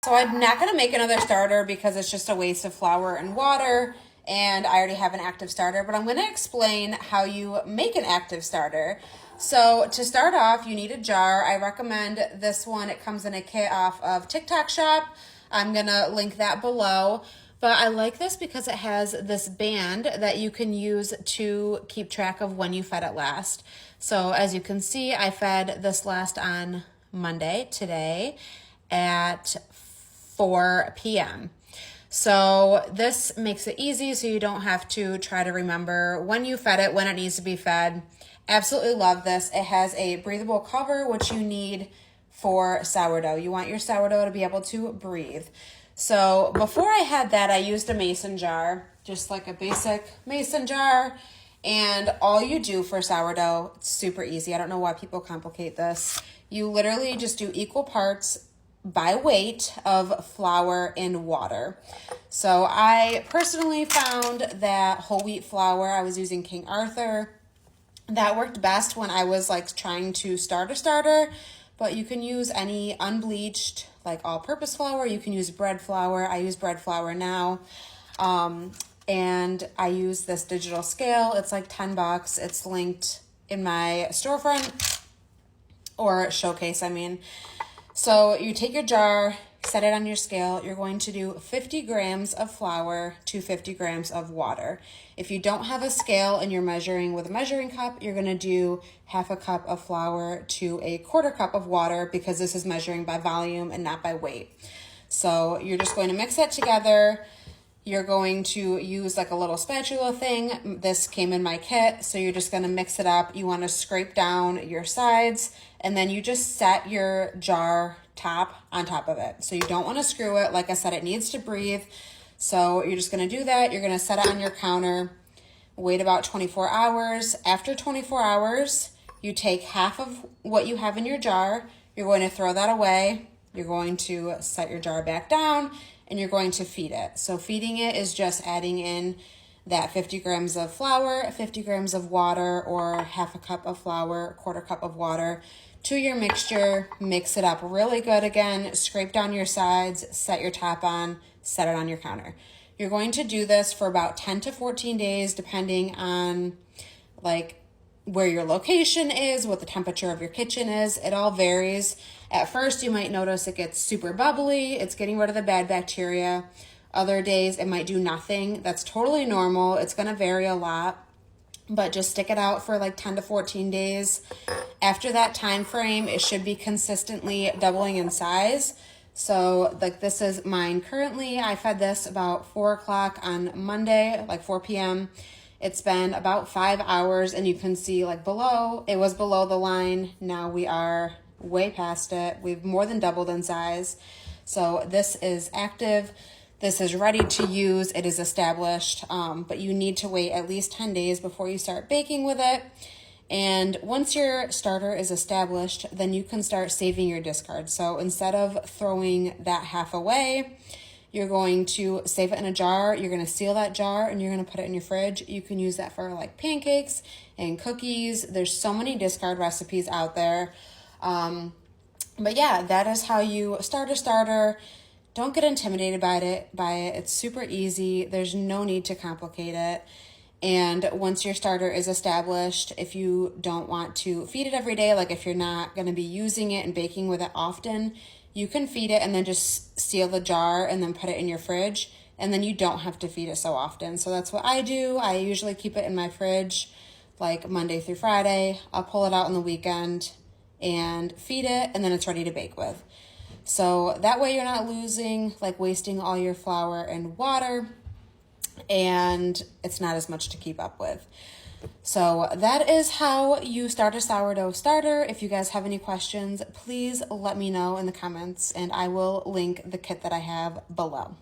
So I'm not gonna make another starter because it's just a waste of flour and water, and I already have an active starter, but I'm gonna explain how you make an active starter. So to start off, you need a jar. I recommend this one. It comes in a kit off of TikTok Shop. I'm gonna link that below. But I like this because it has this band that you can use to keep track of when you fed it last. So as you can see, I fed this last on Monday, today, at 4 p.m. So this makes it easy so you don't have to try to remember when you fed it, when it needs to be fed. Absolutely love this. It has a breathable cover, which you need for sourdough. You want your sourdough to be able to breathe. So before I had that, I used a mason jar, just like a basic mason jar. And all you do for sourdough, it's super easy. I don't know why people complicate this. You literally just do equal parts by weight of flour and water. So I personally found that whole wheat flour, I was using King Arthur. That worked best when I was like trying to start a starter, but you can use any unbleached, like all-purpose flour. You can use bread flour. I use bread flour now. And I use this digital scale. It's like $10. It's linked in my storefront or showcase, I mean. So you take your jar, set it on your scale. You're going to do 50 grams of flour to 50 grams of water. If you don't have a scale and you're measuring with a measuring cup, you're going to do half a cup of flour to a quarter cup of water because this is measuring by volume and not by weight. So you're just going to mix it together. You're going to use like a little spatula thing. This came in my kit. So you're just going to mix it up. You want to scrape down your sides and then you just set your jar top on top of it. So you don't want to screw it. Like I said, it needs to breathe. So you're just going to do that. You're going to set it on your counter, wait about 24 hours. After 24 hours, you take half of what you have in your jar. You're going to throw that away. You're going to set your jar back down and you're going to feed it. So feeding it is just adding in that 50 grams of flour, 50 grams of water, or half a cup of flour, quarter cup of water to your mixture. Mix it up really good again, scrape down your sides, set your top on, set it on your counter. You're going to do this for about 10 to 14 days, depending on like where your location is, what the temperature of your kitchen is. It all varies. At first, you might notice it gets super bubbly. It's getting rid of the bad bacteria. Other days, it might do nothing. That's totally normal. It's going to vary a lot, but just stick it out for like 10 to 14 days. After that time frame, it should be consistently doubling in size. So like this is mine currently. I fed this about 4 o'clock on Monday, like 4 p.m. It's been about 5 hours and you can see like below, it was below the line. Now we are way past it. We've more than doubled in size. So this is active. This is ready to use. It is established, but you need to wait at least 10 days before you start baking with it. And once your starter is established, then you can start saving your discard. So instead of throwing that half away, you're going to save it in a jar. You're going to seal that jar and you're going to put it in your fridge. You can use that for like pancakes and cookies. There's so many discard recipes out there. But yeah, that is how you start a starter. Don't get intimidated by it. It's super easy. There's no need to complicate it. And once your starter is established, if you don't want to feed it every day, like if you're not going to be using it and baking with it often, you can feed it and then just seal the jar and then put it in your fridge. And then you don't have to feed it so often. So that's what I do. I usually keep it in my fridge like Monday through Friday. I'll pull it out on the weekend and feed it, and then it's ready to bake with. So that way you're not wasting all your flour and water, and it's not as much to keep up with. So that is how you start a sourdough starter. If you guys have any questions, please let me know in the comments, and I will link the kit that I have below.